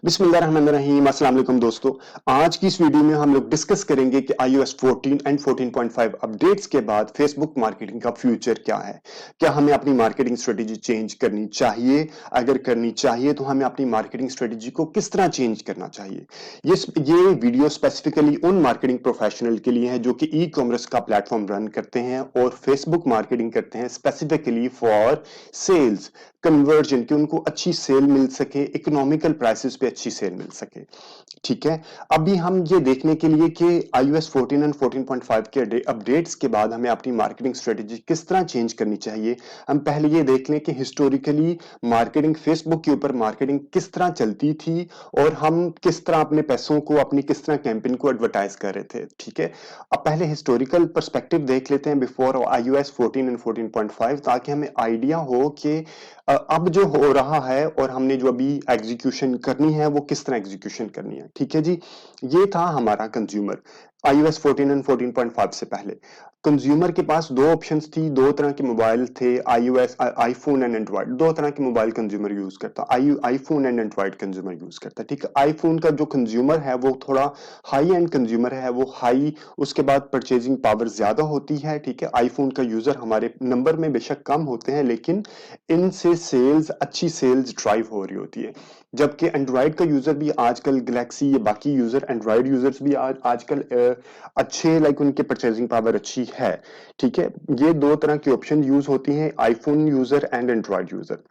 बिस्मिल्लाहिर्रहमानिर्रहीम। अस्सलाम वालेकुम दोस्तों। आज की इस वीडियो में हम लोग डिस्कस करेंगे कि iOS 14 एंड 14.5 अपडेट्स के बाद फेसबुक मार्केटिंग का फ्यूचर क्या है। क्या हमें अपनी मार्केटिंग स्ट्रेटेजी चेंज करनी चाहिए? अगर करनी चाहिए तो हमें अपनी मार्केटिंग स्ट्रेटेजी को किस तरह चेंज करना चाहिए? ये वीडियो स्पेसिफिकली उन मार्केटिंग प्रोफेशनल के लिए है जो कि ई कॉमर्स का प्लेटफॉर्म रन करते हैं और फेसबुक मार्केटिंग करते हैं स्पेसिफिकली फॉर सेल्स कन्वर्जन, कि उनको अच्छी सेल मिल सके, इकोनॉमिकल प्राइसेस पे अच्छी सेल मिल सके। ठीक है, अभी हम ये देखने के लिए कि iOS 14 एंड 14.5 के अपडेट्स के बाद हमें अपनी मार्केटिंग स्ट्रेटेजी किस तरह चेंज करनी चाहिए। हम पहले ये देख लें कि हिस्टोरिकली मार्केटिंग फेसबुक के ऊपर मार्केटिंग किस तरह चलती थी और हम किस तरह अपने पैसों को, अपनी किस तरह कैंपेन को एडवर्टाइज कर रहे थे। ठीक है, अब पहले हिस्टोरिकल पर्सपेक्टिव देख लेते हैं बिफोर iOS 14 एंड 14.5, ताकि हमें आइडिया हो कि अब जो हो रहा है और हमने जो अभी एग्जीक्यूशन करनी है वो किस तरह एग्जीक्यूशन करनी है। ठीक है जी, ये था हमारा कंज्यूमर iOS 14 एंड 14.5 से पहले। कंज्यूमर के पास दो ऑप्शंस थी, दो तरह के मोबाइल थे, iOS आईफोन एंड एंड्रॉइड। दो तरह के मोबाइल कंज्यूमर यूज करता, iPhone and Android consumer use करता। ठीक है, आईफोन का जो कंज्यूमर है वो थोड़ा हाई एंड कंज्यूमर है, वो हाई, उसके बाद परचेजिंग पावर ज्यादा होती है। ठीक है, आईफोन का यूजर हमारे नंबर में बेशक कम होते हैं लेकिन इनसे सेल्स, अच्छी सेल्स ड्राइव हो रही होती है। जबकि एंड्रॉइड का यूजर भी आजकल, गैलेक्सी या बाकी यूजर, एंड्रॉइड यूजर्स भी आजकल अच्छे, लाइक उनकी परचेजिंग पावर अच्छी है। ठीक है, ये दो तरह की ऑप्शन यूज होती हैं, iPhone user and Android user.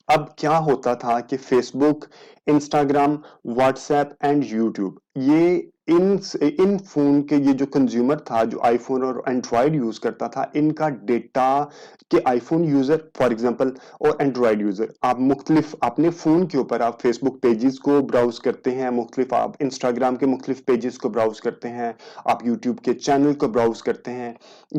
अब क्या होता था कि Facebook, Instagram, WhatsApp and YouTube, ये इन इन फोन के, ये जो कंज्यूमर था जो आईफोन और एंड्रॉइड यूज करता था, इनका डेटा के आईफोन यूजर फॉर एग्जांपल और एंड्रॉइड यूजर, आप मुख्तलिफ अपने फोन के ऊपर आप फेसबुक पेजेस को ब्राउज करते हैं, मुख्तलिफ आप इंस्टाग्राम के मुख्तलिफ पेजेस को ब्राउज करते हैं, आप यूट्यूब के चैनल को ब्राउज करते हैं,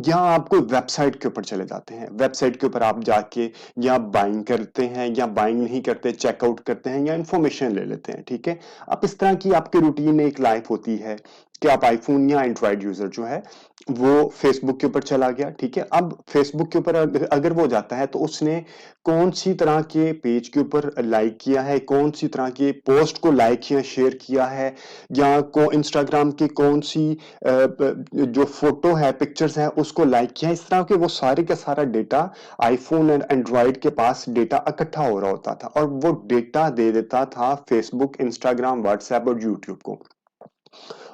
या आप कोई वेबसाइट के ऊपर चले जाते हैं, वेबसाइट के ऊपर आप जाके या बाइंग करते हैं या बाइंग नहीं करते, चेकआउट करते हैं या इंफॉर्मेशन ले लेते हैं। ठीक है, अब इस तरह की आपकी रूटीन एक लाइफ होती है कि आप आईफोन या एंड्रॉइड यूजर जो है वो फेसबुक के ऊपर चला गया। ठीक है, अब फेसबुक के ऊपर अगर वो जाता है तो उसने कौन सी तरह के पेज के ऊपर लाइक किया है, कौन सी तरह के पोस्ट को लाइक या शेयर किया है, या को इंस्टाग्राम की कौन सी जो फोटो है, पिक्चर्स है, उसको लाइक किया, इस तरह के वो सारे का सारा डेटा आईफोन एंड एंड्रॉइड के पास डेटा इकट्ठा हो रहा होता था और वो डेटा दे देता था फेसबुक, इंस्टाग्राम, व्हाट्सएप और यूट्यूब को।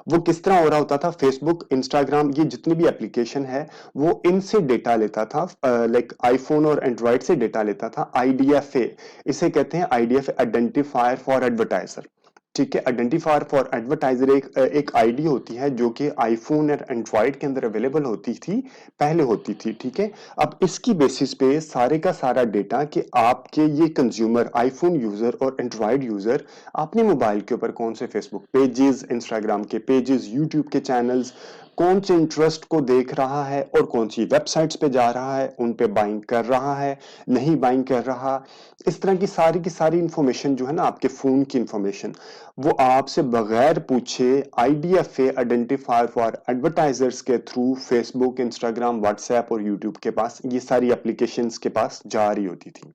वो किस तरह हो रहा होता था, फेसबुक, इंस्टाग्राम, ये जितनी भी एप्लीकेशन है वो इनसे डेटा लेता था, लाइक आईफोन और एंड्रॉइड से डेटा लेता था। आईडीएफए, इसे कहते हैं आईडीएफ, आइडेंटिफायर फॉर एडवर्टाइजर। ठीक है, आइडेंटिफायर फॉर एडवर्टाइजर एक आईडी होती है जो कि आईफोन और एंड्रॉइड के अंदर अवेलेबल होती थी, पहले होती थी। ठीक है, अब इसकी बेसिस पे सारे का सारा डेटा कि आपके ये कंज्यूमर, आईफोन यूजर और एंड्रॉइड यूजर, अपने मोबाइल के ऊपर कौन से फेसबुक पेजेस, इंस्टाग्राम के पेजेस, यूट्यूब के चैनल्स, कौन से इंटरेस्ट को देख रहा है और कौन सी वेबसाइट्स पे जा रहा है, उन पे बाइंग कर रहा है, नहीं बाइंग कर रहा, इस तरह की सारी इंफॉर्मेशन जो है ना, आपके फोन की इंफॉर्मेशन, वो आपसे बगैर पूछे आईडीएफए, आइडेंटिफायर फॉर एडवर्टाइजर्स के थ्रू फेसबुक, इंस्टाग्राम, व्हाट्सएप और यूट्यूब के पास, ये सारी एप्लीकेशंस के पास जा रही होती थी।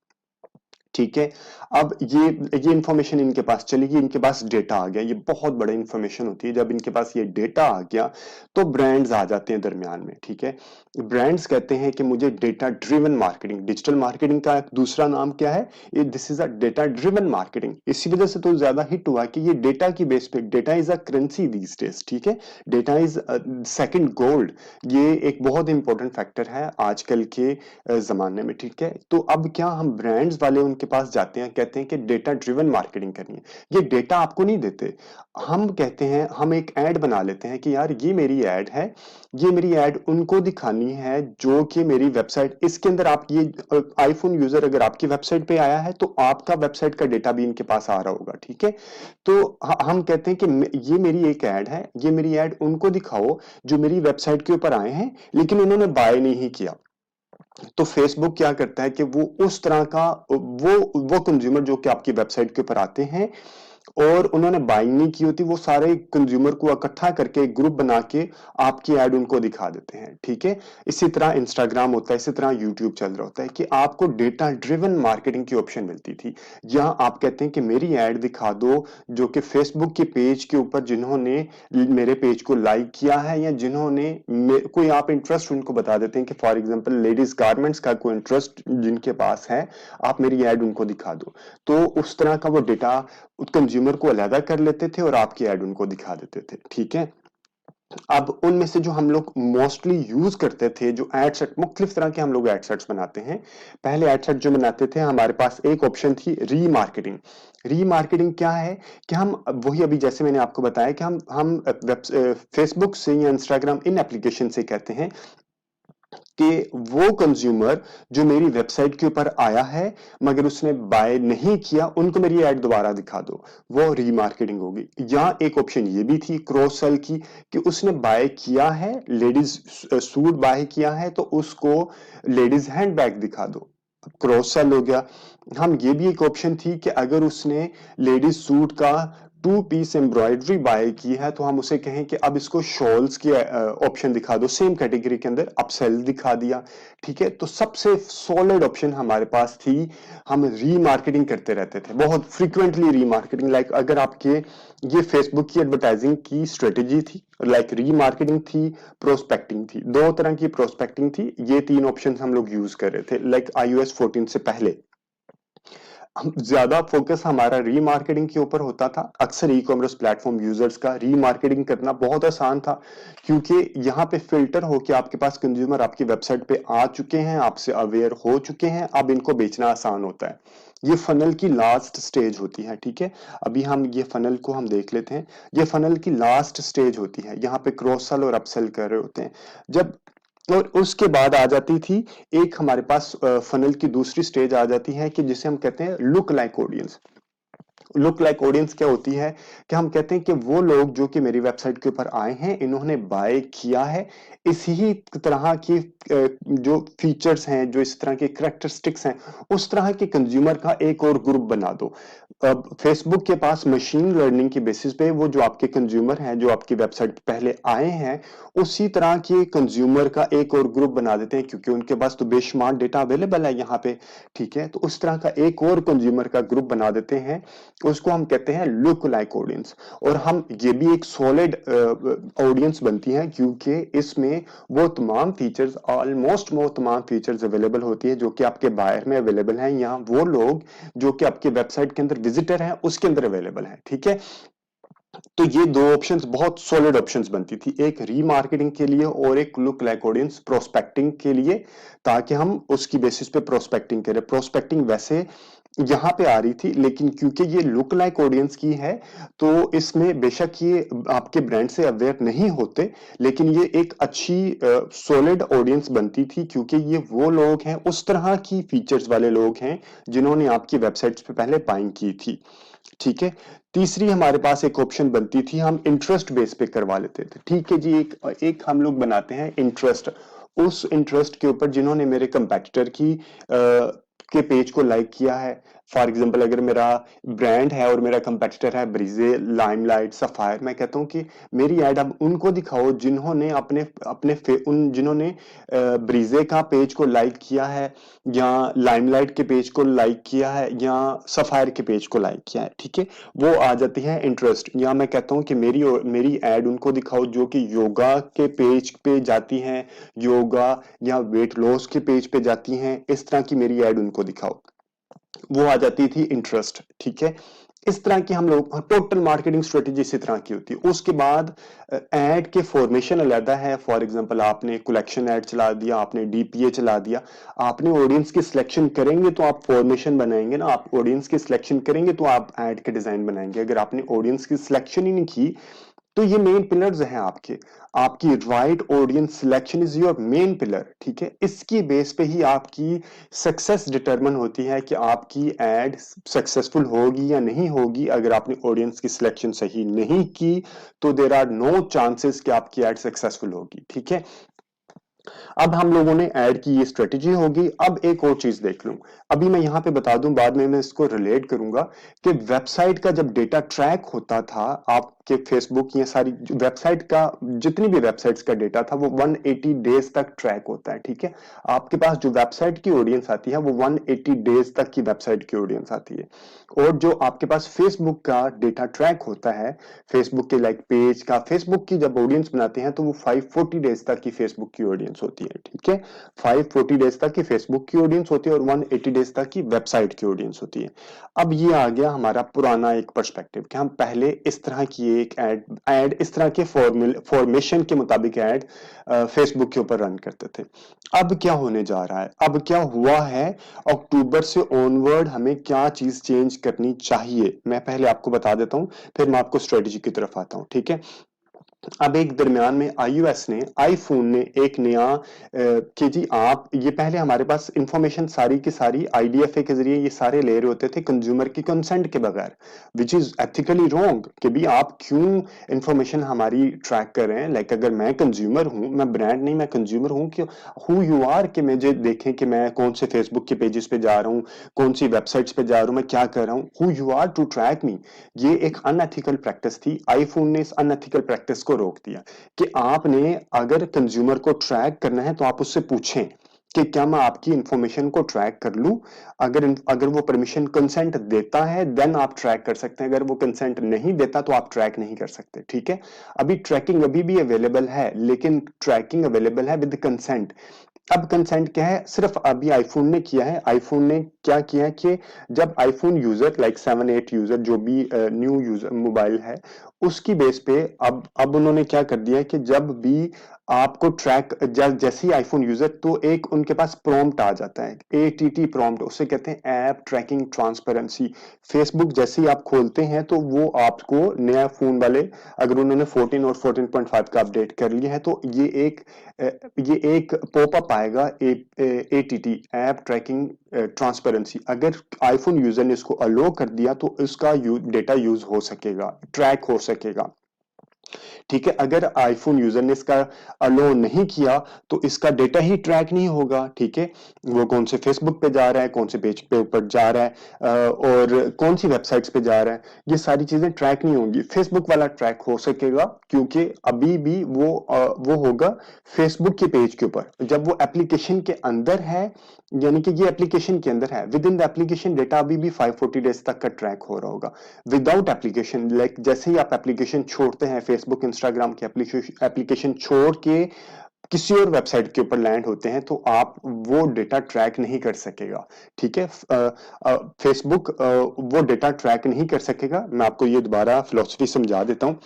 ठीक है, अब ये इंफॉर्मेशन इनके पास चली गई, इनके पास डेटा आ गया, ये बहुत बड़ा इंफॉर्मेशन होती है। जब इनके पास ये डेटा आ गया तो ब्रांड्स आ जाते हैं दरमियान में। ठीक है, ब्रांड्स कहते हैं कि मुझे data driven marketing, digital marketing का एक दूसरा नाम क्या है, ये this is a data driven marketing. इसी वजह से तो ज्यादा हिट हुआ कि ये डेटा की बेस पे, data is a currency these days. ठीक है, डेटा इज सेकंड गोल्ड, ये एक बहुत इंपॉर्टेंट फैक्टर है आजकल के जमाने में। ठीक है, तो अब क्या हम ब्रांड्स वाले उनके पास जाते हैं, कहते हैं कि डेटा ड्रिवन मार्केटिंग करनी है। ये डेटा आपको नहीं देते, हम कहते हैं, हम एक ऐड बना लेते हैं कि यार ये मेरी ऐड है, ये मेरी ऐड उनको दिखानी है जो कि मेरी वेबसाइट, इसके अंदर आप ये आईफोन यूजर अगर आपकी वेबसाइट पे आया है तो आपका वेबसाइट का डेटा भी इनके पास आ रहा होगा। ठीक है, तो हम कहते हैं कि ये मेरी एक ऐड है, ये मेरी ऐड उनको दिखाओ जो मेरी वेबसाइट के ऊपर आए हैं लेकिन उन्होंने बाय नहीं किया। तो फेसबुक क्या करता है कि वो उस तरह का, वो कंज्यूमर जो कि आपकी वेबसाइट के ऊपर आते हैं, और उन्होंने बाइंग नहीं की होती, वो सारे कंज्यूमर को इकट्ठा करके ग्रुप बना के आपकी ऐड उनको दिखा देते हैं, ठीक है। इसी तरह इंस्टाग्राम होता है, इसी तरह यूट्यूब चल रहा होता है कि आपको डेटा ड्रिवन मार्केटिंग की ऑप्शन मिलती थी। यहाँ आप कहते हैं कि मेरी ऐड दिखा दो जो कि फेसबुक के पेज के ऊपर जिन्होंने मेरे पेज को लाइक किया है, या जिन्होंने कोई आप इंटरेस्ट उनको बता देते हैं कि फॉर एग्जांपल लेडीज गारमेंट्स का कोई इंटरेस्ट जिनके पास है, आप मेरी ऐड उनको दिखा दो। तो उस तरह का वो डेटा कंज्यूमर को अलहदा कर लेते थे और आपकी ऐड उनको दिखा देते थे, ठीक है। अब उनमें से जो हम लोग मोस्टली यूज करते थे, जो एड सेट, मुख्तलिफ तरह के हम लोग एड सेट्स बनाते हैं। पहले एड सेट जो बनाते थे, हमारे पास एक ऑप्शन थी रीमार्केटिंग। रीमार्केटिंग क्या है कि हम वही अभी जैसे मैंने आपको बताया कि हम फेसबुक से या इंस्टाग्राम इन एप्लीकेशन से कहते हैं कि वो कंज्यूमर जो मेरी वेबसाइट के ऊपर आया है मगर उसने बाय नहीं किया, उनको मेरी ऐड दोबारा दिखा दो, वो रीमार्केटिंग होगी। या एक ऑप्शन ये भी थी क्रॉस सेल की, कि उसने बाय किया है, लेडीज सूट बाय किया है, तो उसको लेडीज हैंडबैग दिखा दो, क्रॉस सेल हो गया। हम ये भी एक ऑप्शन थी कि अगर उसने लेडीज सूट का 2 पीस एम्ब्रॉयडरी बाय की है, तो हम उसे कहें कि अब इसको शॉल्स की ऑप्शन दिखा दो, सेम कैटेगरी के अंदर अपसेल दिखा दिया, ठीक है। तो सबसे सॉलिड ऑप्शन हमारे पास थी, हम रीमार्केटिंग करते रहते थे बहुत फ्रीक्वेंटली। रीमार्केटिंग लाइक अगर आपके ये फेसबुक की एडवर्टाइजिंग की स्ट्रेटेजी थी, लाइक रीमार्केटिंग थी, प्रोस्पेक्टिंग थी, दो तरह की प्रोस्पेक्टिंग थी। ये तीन ऑप्शन हम लोग यूज कर रहे थे लाइक iOS 14 से पहले। ज्यादा फोकस हमारा रीमार्केटिंग के ऊपर होता था। अक्सर ई कॉमर्स प्लेटफॉर्म यूजर्स का रीमार्केटिंग करना बहुत आसान था, क्योंकि यहाँ पे फिल्टर हो कि आपके पास कंज्यूमर आपकी वेबसाइट पे आ चुके हैं, आपसे अवेयर हो चुके हैं, अब इनको बेचना आसान होता है। ये फनल की लास्ट स्टेज होती है, ठीक है। अभी हम ये फनल को हम देख लेते हैं। ये फनल की लास्ट स्टेज होती है, यहाँ पे क्रॉस सेल और अपसेल कर रहे होते हैं जब। और उसके बाद आ जाती थी एक हमारे पास फनल की दूसरी स्टेज आ जाती है कि जिसे हम कहते हैं look like audience. Look like audience क्या होती है कि हम कहते हैं कि वो लोग जो कि मेरी वेबसाइट के ऊपर आए हैं, इन्होंने बाय किया है, इसी तरह की जो फीचर्स हैं, जो इस तरह के करैक्टरिस्टिक्स हैं, उस तरह के कंज्यूमर का एक और ग्रुप बना दो। अब फेसबुक के पास मशीन लर्निंग की बेसिस पे वो जो आपके कंज्यूमर हैं, जो आपकी वेबसाइट पे पहले आए हैं, उसी तरह के कंज्यूमर का एक और ग्रुप बना देते हैं, क्योंकि उनके पास तो बेशुमार डेटा अवेलेबल है यहाँ पे, ठीक है। तो उस तरह का एक और कंज्यूमर का ग्रुप बना देते हैं, उसको हम कहते हैं लुक लाइक ऑडियंस। और हम ये भी एक सॉलिड ऑडियंस बनती है, क्योंकि इसमें वो तमाम फीचर्स, ऑलमोस्ट वो तमाम फीचर्स अवेलेबल होती है जो कि आपके बायर में अवेलेबल हैं, या वो लोग जो कि आपके वेबसाइट के अंदर विजिटर हैं उसके अंदर अवेलेबल है, ठीक है। तो ये दो ऑप्शंस बहुत सॉलिड ऑप्शंस बनती थी, एक रीमार्केटिंग के लिए और एक लुक लाइक ऑडियंस प्रोस्पेक्टिंग के लिए, ताकि हम उसकी बेसिस पे प्रोस्पेक्टिंग करें। प्रोस्पेक्टिंग वैसे यहाँ पे आ रही थी, लेकिन क्योंकि ये लुक लाइक ऑडियंस की है, तो इसमें बेशक ये आपके ब्रांड से अवेयर नहीं होते, लेकिन ये एक अच्छी सॉलिड ऑडियंस बनती थी, क्योंकि ये वो लोग हैं, उस तरह की फीचर्स वाले लोग हैं जिन्होंने आपकी वेबसाइट्स पे पहले बाइंग की थी, ठीक है। तीसरी हमारे पास एक ऑप्शन बनती थी, हम इंटरेस्ट बेस पे करवा लेते थे, ठीक है जी। एक एक हम लोग बनाते हैं इंटरेस्ट, उस इंटरेस्ट के ऊपर जिन्होंने मेरे कंपेटिटर की के पेज को लाइक किया है। फॉर एग्जांपल अगर मेरा ब्रांड है और मेरा कंपेटिटर है ब्रीजे, लाइमलाइट, सफायर, मैं कहता हूं कि मेरी ऐड अब उनको दिखाओ जिन्होंने अपने अपने उन जिन्होंने ब्रीजे का पेज को लाइक किया है, या लाइमलाइट के पेज को लाइक किया है, या सफायर के पेज को लाइक किया है, ठीक है। वो आ जाती है इंटरेस्ट। या मैं कहता हूं कि मेरी ऐड उनको दिखाओ जो कि योगा के पेज पे जाती हैं, योगा या वेट लॉस के पेज पे जाती हैं, इस तरह की मेरी ऐड उनको दिखाओ, वो आ जाती थी इंटरेस्ट, ठीक है। इस तरह की हम लोग टोटल मार्केटिंग स्ट्रेटेजी इसी तरह की होती है। उसके बाद एड के फॉर्मेशन अलग है। फॉर एग्जांपल आपने कलेक्शन ऐड चला दिया, आपने डीपीए चला दिया, आपने ऑडियंस की सिलेक्शन करेंगे तो आप फॉर्मेशन बनाएंगे ना, आप ऑडियंस की सिलेक्शन करेंगे तो आप ऐड के डिजाइन बनाएंगे। अगर आपने ऑडियंस की सिलेक्शन ही नहीं की, तो ये मेन पिलर्स हैं आपके, आपकी right audience selection is your main pillar, ठीक है। इसकी बेस पे ही आपकी सक्सेस डिटरमिन होती है कि आपकी एड सक्सेसफुल होगी या नहीं होगी। अगर आपने ऑडियंस की सिलेक्शन सही नहीं की, तो देयर आर नो चांसेस कि आपकी एड सक्सेसफुल होगी, ठीक है। अब हम लोगों ने ऐड की ये स्ट्रेटेजी होगी। अब एक और चीज देख लूं, अभी मैं यहां पे बता दूं, बाद में मैं इसको रिलेट करूंगा कि वेबसाइट का जब डेटा ट्रैक होता था, आपके फेसबुक, ये सारी वेबसाइट का, जितनी भी वेबसाइट्स का डेटा था वो 180 डेज तक ट्रैक होता है। ठीक है, आपके पास जो वेबसाइट की ऑडियंस आती है वो 180 डेज तक की वेबसाइट की ऑडियंस आती है। और जो आपके पास फेसबुक का डेटा ट्रैक होता है, फेसबुक के लाइक पेज का, फेसबुक की जब ऑडियंस बनाते हैं तो वो 540 डेज तक की फेसबुक की ऑडियंस होती है। ठीक है, 540 डेज तक की फेसबुक की ऑडियंस होती है और 180 डेज तक की वेबसाइट की ऑडियंस होती है। अब ये आ गया हमारा पुराना एक पर्सपेक्टिव कि हम पहले इस तरह की एक एड इस तरह के फॉर्मेशन के मुताबिक एड फेसबुक के ऊपर रन करते थे। अब क्या होने जा रहा है, अब क्या हुआ है, अक्टूबर से ऑनवर्ड हमें क्या चीज चेंज करनी चाहिए, मैं पहले आपको बता देता हूं, फिर मैं आपको स्ट्रेटजी की तरफ आता हूं। ठीक है, अब एक दरमियान में आईओएस ने, आईफोन ने एक नया कि जी आप, ये पहले हमारे पास इंफॉर्मेशन सारी की सारी आईडीएफए के जरिए ये सारे ले रहे होते थे कंज्यूमर की कंसेंट के बगैर, विच इज एथिकली रॉन्ग कि भी आप क्यों इंफॉर्मेशन हमारी ट्रैक कर रहे हैं। लाइक अगर मैं कंज्यूमर हूं, मैं ब्रांड नहीं, मैं कंज्यूमर हूं, कि हु यू आर कि मुझे देखें कि मैं कौन से फेसबुक के पेजेस पे जा रहा हूं, कौन सी वेबसाइट्स पे जा रहा हूं, मैं क्या कर रहा हूं, who you are to track me. ये एक अनएथिकल प्रैक्टिस थी। आईफोन ने इस अनएथिकल प्रैक्टिस को रोक दिया कि आपने अगर कंज्यूमर को ट्रैक करना है तो आप उससे पूछें कि क्या मैं आपकी इंफॉर्मेशन को ट्रैक कर लूं। अगर अगर वो परमिशन कंसेंट देता है देन आप ट्रैक कर सकते हैं, अगर वो कंसेंट नहीं देता तो आप ट्रैक नहीं कर सकते। ठीक है, अभी ट्रैकिंग अभी भी अवेलेबल है, लेकिन ट्रैकिंग अवेलेबल है विद कंसेंट। अब कंसेंट क्या है, सिर्फ अभी आईफोन ने किया है, आईफोन ने क्या किया है कि जब आईफोन यूजर लाइक 7 8 यूजर जो भी न्यू यूजर मोबाइल है उसकी बेस पे, अब उन्होंने क्या कर दिया है कि जब भी आपको ट्रैक, जैसे ही आईफोन यूजर, तो एक उनके पास प्रॉम्प्ट आ जाता है, एटीटी प्रॉम्प्ट, उसे कहते हैं ऐप ट्रैकिंग ट्रांसपेरेंसी। फेसबुक जैसे ही आप खोलते हैं तो वो आपको, नया फोन वाले अगर उन्होंने 14 और 14.5 का अपडेट कर लिया है तो ये एक पॉपअप आएगा, एटीटी ऐप ट्रैकिंग ट्रांसपेरेंसी। अगर आईफोन यूजर ने इसको अलो कर दिया तो इसका डेटा यूज हो सकेगा, ट्रैक हो सकेगा। ठीक है, अगर आईफोन यूजर ने इसका अलो नहीं किया तो इसका डेटा ही ट्रैक नहीं होगा। ठीक है, वो कौन से फेसबुक पे जा रहा है, कौन से पेज पे ऊपर जा रहा है, और कौन सी वेबसाइट्स पे जा रहा है, ये सारी चीजें ट्रैक नहीं होंगी। फेसबुक वाला ट्रैक हो सकेगा क्योंकि अभी भी वो होगा फेसबुक के पेज के ऊपर, जब वो एप्लीकेशन के अंदर है, यानी कि ये एप्लीकेशन के अंदर है, with in the application data अभी भी 540 डेज तक का ट्रैक हो रहा होगा। विदाउट एप्लीकेशन, लाइक जैसे ही आप एप्लीकेशन छोड़ते हैं, फेसबुक इंस्टाग्राम की एप्लीकेशन छोड़ के किसी और वेबसाइट के ऊपर लैंड होते हैं तो आप वो डेटा ट्रैक नहीं कर सकेगा। ठीक है, फेसबुक वो डेटा ट्रैक नहीं कर सकेगा। मैं आपको ये दोबारा फिलोसफी समझा देता हूँ।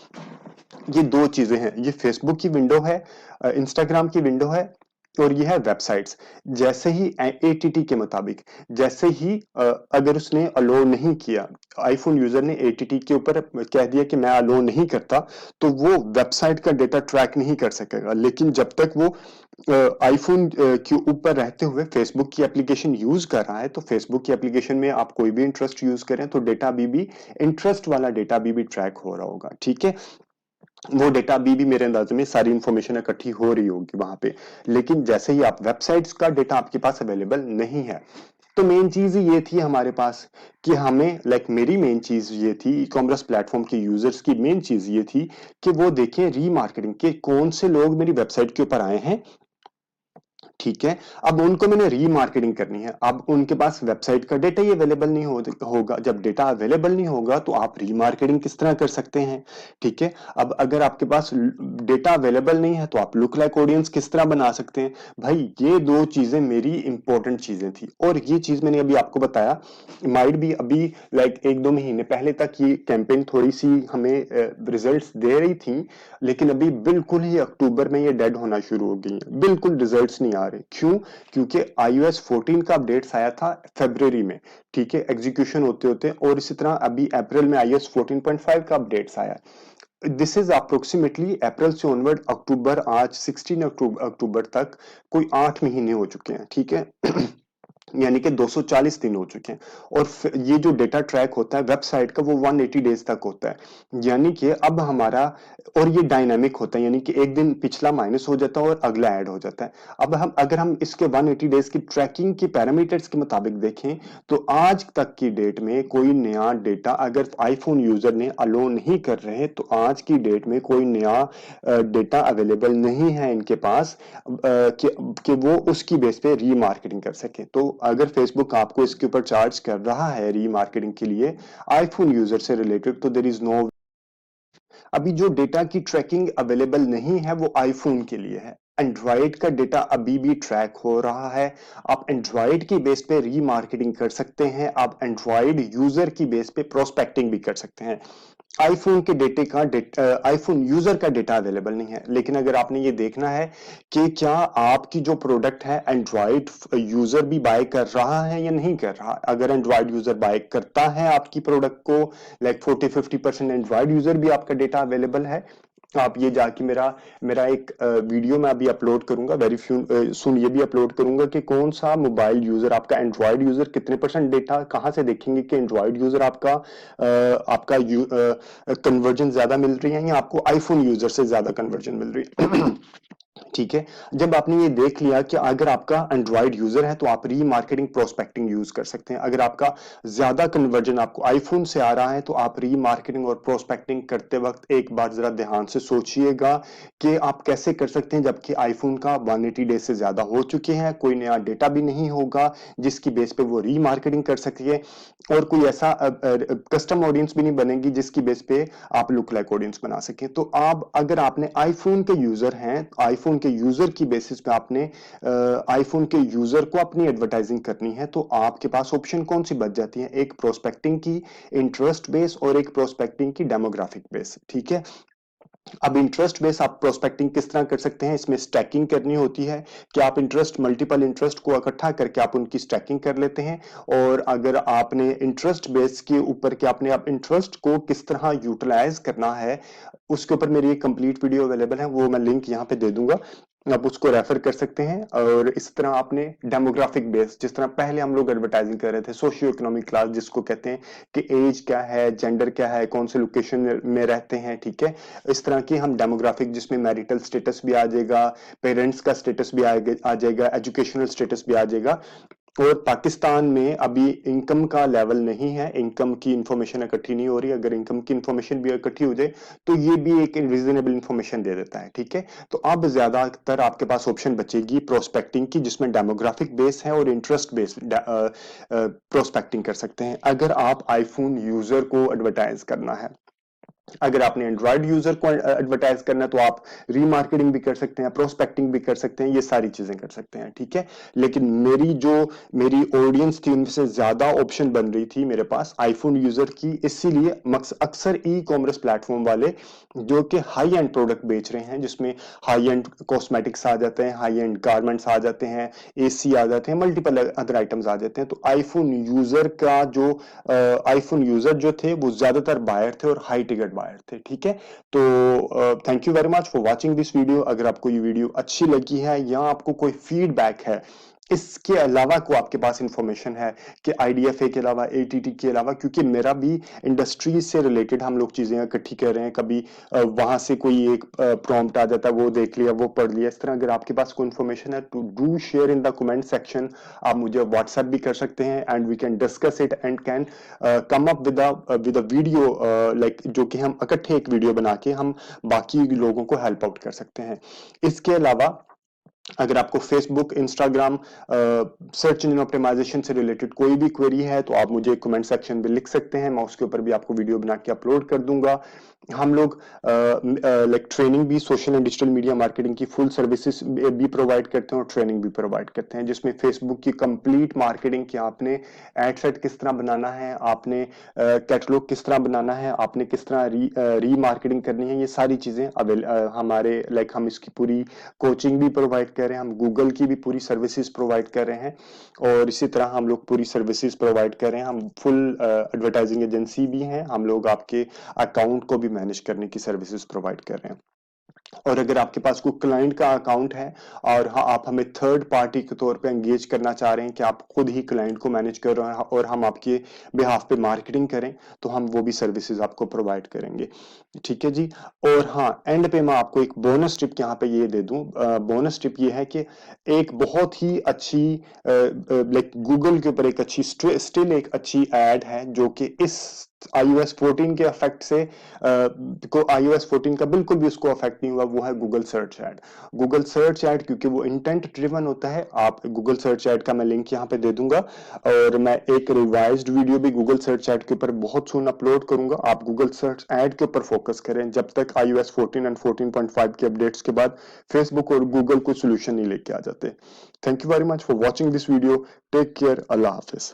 ये दो चीजें हैं, ये फेसबुक की विंडो है, इंस्टाग्राम की विंडो है, और ये है वेबसाइट्स। जैसे ही एटीटी के मुताबिक, जैसे ही अगर उसने अलो नहीं किया, आईफोन यूजर ने एटीटी के ऊपर कह दिया कि मैं अलो नहीं करता, तो वो वेबसाइट का डेटा ट्रैक नहीं कर सकेगा। लेकिन जब तक वो आईफोन के ऊपर रहते हुए फेसबुक की एप्लीकेशन यूज कर रहा है, तो फेसबुक की एप्लीकेशन में आप कोई भी इंटरेस्ट यूज करें तो डेटा अभी भी, इंटरेस्ट वाला डेटा अभी भी ट्रैक हो रहा होगा। ठीक है, वो डेटा अभी भी मेरे अंदाजे में सारी इंफॉर्मेशन इकट्ठी हो रही होगी वहां पे। लेकिन जैसे ही आप, वेबसाइट्स का डेटा आपके पास अवेलेबल नहीं है, तो मेन चीज ये थी हमारे पास कि हमें, लाइक मेरी मेन चीज ये थी, ई कॉमर्स प्लेटफॉर्म के यूजर्स की मेन चीज ये थी कि वो देखें रीमार्केटिंग के कौन से लोग मेरी वेबसाइट के ऊपर आए हैं। ठीक है, अब उनको मैंने रीमार्केटिंग करनी है। अब उनके पास वेबसाइट का डेटा ही अवेलेबल नहीं होगा, जब डेटा अवेलेबल नहीं होगा तो आप रीमार्केटिंग किस तरह कर सकते हैं। ठीक है, अब अगर आपके पास डेटा अवेलेबल नहीं है तो आप लुक लाइक ऑडियंस किस तरह बना सकते हैं। भाई ये दो चीजें मेरी इंपॉर्टेंट चीजें थी, और ये चीज मैंने अभी आपको बताया, माइट भी अभी लाइक 1 2 महीने पहले तक ये कैंपेन थोड़ी सी हमें रिजल्ट्स दे रही थी, लेकिन अभी बिल्कुल ही अक्टूबर में ये डेड होना शुरू हो गई है, बिल्कुल रिजल्ट्स नहीं आ रहे। क्यों? क्योंकि iOS 14 का अपडेट्स आया था फरवरी में। ठीक है, एग्जीक्यूशन होते होते, और इसी तरह अभी अप्रैल में iOS 14.5 का अपडेट्स आया। दिस इज अप्रोक्सीमेटली अप्रैल से ऑनवर्ड अक्टूबर, आज 16 अक्टूबर तक कोई 8 महीने हो चुके हैं। ठीक है यानी कि 240 दिन हो चुके हैं। और ये जो डेटा ट्रैक होता है वेबसाइट का वो 180 डेज तक होता है। यानी कि अब हमारा, और ये डायनामिक होता है, यानी कि एक दिन पिछला माइनस हो जाता है और अगला ऐड हो जाता है। अब हम अगर हम इसके 180 डेज की ट्रैकिंग के पैरामीटर्स के मुताबिक देखें तो आज तक की डेट में कोई नया डेटा अगर आईफोन यूजर ने अलो नहीं कर रहे तो आज की डेट में कोई नया डेटा अवेलेबल नहीं है इनके पास कि वो उसकी बेस पे रीमार्केटिंग कर सके। तो अगर फेसबुक आपको इसके ऊपर चार्ज कर रहा है रीमार्केटिंग के लिए आईफोन यूजर से रिलेटेड, तो देयर इज नो। अभी जो डेटा की ट्रैकिंग अवेलेबल नहीं है वो आईफोन के लिए है। एंड्रॉइड का डेटा अभी भी ट्रैक हो रहा है। आप एंड्रॉइड की बेस पे रीमार्केटिंग कर सकते हैं, आप एंड्रॉइड यूजर की बेस पे प्रोस्पेक्टिंग भी कर सकते हैं। आईफोन के आईफोन यूजर का डेटा अवेलेबल नहीं है। लेकिन अगर आपने ये देखना है कि क्या आपकी जो प्रोडक्ट है एंड्रॉइड यूजर भी बाय कर रहा है या नहीं कर रहा। अगर एंड्रॉइड यूजर बाय करता है आपकी प्रोडक्ट को, लाइक 40-50% एंड्रॉइड यूजर भी आपका डेटा अवेलेबल है। आप ये जाके मेरा मेरा एक वीडियो मैं अभी अपलोड करूंगा, वेरी सुन ये भी अपलोड करूंगा कि कौन सा मोबाइल यूजर आपका एंड्रॉइड यूजर कितने परसेंट डेटा कहां से देखेंगे कि एंड्रॉइड यूजर आपका कन्वर्जन ज्यादा मिल रही है या आपको आईफोन यूजर से ज्यादा कन्वर्जन मिल रही है। ठीक है। जब आपने ये देख लिया कि अगर आपका एंड्रॉइड यूजर है तो आप रीमार्केटिंग प्रोस्पेक्टिंग यूज कर सकते हैं। अगर आपका ज्यादा कन्वर्जन आपको आईफोन से आ रहा है तो आप रीमार्केटिंग और प्रोस्पेक्टिंग करते वक्त एक बार जरा ध्यान से सोचिएगा कि आप कैसे कर सकते हैं जबकि आईफोन का 180 डेज से ज्यादा हो चुके हैं, कोई नया डेटा भी नहीं होगा जिसकी बेस पे वो रीमार्केटिंग कर सके, और कोई ऐसा कस्टम ऑडियंस भी नहीं बनेगी जिसकी बेस पे आप लुक लाइक ऑडियंस बना सकें। तो आप अगर आपने आईफोन के यूजर हैं, आईफोन के यूजर की बेसिस पे आपने आईफोन के यूजर को अपनी एडवर्टाइजिंग करनी है तो आपके पास ऑप्शन कौन सी बच जाती है, एक प्रोस्पेक्टिंग की इंटरेस्ट बेस और एक प्रोस्पेक्टिंग की डेमोग्राफिक बेस। ठीक है। अब इंटरेस्ट बेस आप प्रोस्पेक्टिंग किस तरह कर सकते हैं, इसमें स्टैकिंग करनी होती है कि आप इंटरेस्ट मल्टीपल इंटरेस्ट को इकट्ठा करके आप उनकी स्टैकिंग कर लेते हैं। और अगर आपने इंटरेस्ट बेस के ऊपर कि आपने आप इंटरेस्ट को किस तरह यूटिलाइज करना है उसके ऊपर मेरी एक कंप्लीट वीडियो अवेलेबल है, वो मैं लिंक यहाँ पे दे दूंगा, आप उसको रेफर कर सकते हैं। और इस तरह आपने डेमोग्राफिक बेस, जिस तरह पहले हम लोग एडवर्टाइजिंग कर रहे थे सोशियो इकोनॉमिक क्लास जिसको कहते हैं कि एज क्या है, जेंडर क्या है, कौन से लोकेशन में रहते हैं। ठीक है। इस तरह की हम डेमोग्राफिक जिसमें मैरिटल स्टेटस भी आ जाएगा, पेरेंट्स का स्टेटस भी आ जाएगा, एजुकेशनल स्टेटस भी आ जाएगा। और पाकिस्तान में अभी इनकम का लेवल नहीं है, इनकम की इंफॉर्मेशन इकट्ठी नहीं हो रही। अगर इनकम की इंफॉर्मेशन भी इकट्ठी हो जाए तो ये भी एक रीजनेबल इंफॉर्मेशन दे देता है। ठीक है। तो अब ज्यादातर आपके पास ऑप्शन बचेगी प्रोस्पेक्टिंग की जिसमें डेमोग्राफिक बेस है और इंटरेस्ट बेस प्रोस्पेक्टिंग कर सकते हैं अगर आप आईफोन यूजर को एडवर्टाइज करना है। अगर आपने एंड्रॉइड यूजर को एडवर्टाइज करना है तो आप रीमार्केटिंग भी कर सकते हैं, प्रोस्पेक्टिंग भी कर सकते हैं, ये सारी चीजें कर सकते हैं। ठीक है। लेकिन मेरी ऑडियंस थी उनसे ज्यादा ऑप्शन बन रही थी मेरे पास आईफोन यूजर की, इसीलिए अक्सर ई कॉमर्स प्लेटफॉर्म वाले जो कि हाई एंड प्रोडक्ट बेच रहे हैं जिसमें हाई एंड कॉस्मेटिक्स आ जाते हैं, हाई एंड गारमेंट्स आ जाते हैं, एसी आ जाते हैं, मल्टीपल अदर आइटम्स आ जाते हैं। तो आईफोन यूजर जो थे वो ज्यादातर बायर थे और हाई टिकट बायर थे। ठीक है। तो thank you very much for watching this video. अगर आपको ये वीडियो अच्छी लगी है या आपको कोई फीडबैक है इसके अलावा को आपके पास इंफॉर्मेशन है कि आईडीएफए के अलावा एटीटी के अलावा, क्योंकि मेरा भी इंडस्ट्री से रिलेटेड हम लोग चीजें इकट्ठी कर रहे हैं, कभी वहां से कोई एक प्रॉम्प्ट आ जाता है वो देख लिया वो पढ़ लिया। इस तरह अगर आपके पास कोई इंफॉर्मेशन है तो do share in the comment section. आप मुझे व्हाट्सएप भी कर सकते हैं and we can discuss it and can come up with a video, like जो कि हम इकट्ठे एक वीडियो बना के हम बाकी लोगों को हेल्प आउट कर सकते हैं। इसके अलावा अगर आपको Facebook, Instagram, search engine optimisation से रिलेटेड कोई भी क्वेरी है तो आप मुझे कमेंट सेक्शन में लिख सकते हैं, मैं उसके ऊपर भी आपको वीडियो बना के अपलोड कर दूंगा। हम लोग लाइक ट्रेनिंग भी social and digital media marketing की फुल सर्विसेज भी प्रोवाइड करते हैं और ट्रेनिंग भी प्रोवाइड करते हैं जिसमें फेसबुक की कंप्लीट मार्केटिंग की, आपने एड सेट किस तरह बनाना है, आपने कैटलॉग किस तरह बनाना है, आपने किस तरह री मार्केटिंग करनी है, ये सारी चीजें हमारे लाइक हम इसकी पूरी कोचिंग भी प्रोवाइड कर रहे हैं, हम गूगल की भी पूरी सर्विसेज प्रोवाइड कर रहे हैं और इसी तरह हम लोग पूरी सर्विसेज प्रोवाइड कर रहे हैं। हम फुल एडवर्टाइजिंग एजेंसी भी हैं, हम लोग आपके अकाउंट को भी मैनेज करने की सर्विसेज प्रोवाइड कर रहे हैं। और अगर आपके पास कोई क्लाइंट का अकाउंट है और हाँ, आप हमें थर्ड पार्टी के तौर पे एंगेज करना चाह रहे हैं कि आप खुद ही क्लाइंट को मैनेज कर रहे हैं और हम आपके बिहाफ पे मार्केटिंग करें, तो हम वो भी सर्विसेज आपको प्रोवाइड करेंगे। ठीक है जी। और हाँ, एंड पे मैं आपको एक बोनस टिप यहाँ पे ये दे दूं। बोनस टिप ये है कि एक बहुत ही अच्छी लाइक गूगल के ऊपर एक अच्छी स्टिल एक अच्छी एड है जो कि इस iOS 14 के इफेक्ट से को iOS 14 का बिल्कुल भी उसको अफेक्ट नहीं हुआ, वो है Google search add. Google search add क्योंकि वो इंटेंट ड्रिवन होता है। आप गूगल सर्च ऐड का मैं लिंक यहाँ पे दे दूंगा और मैं एक रिवाइज्ड वीडियो भी गूगल सर्च ऐड के ऊपर बहुत सुन अपलोड करूंगा। आप गूगल सर्च ऐड के ऊपर फोकस करें जब तक iOS 14 एंड 14.5 के अपडेट्स के बाद फेसबुक और गूगल कोई सोल्यूशन नहीं लेके आ जाते। Thank you very much for watching this video. Take care. अल्लाह हाफिज।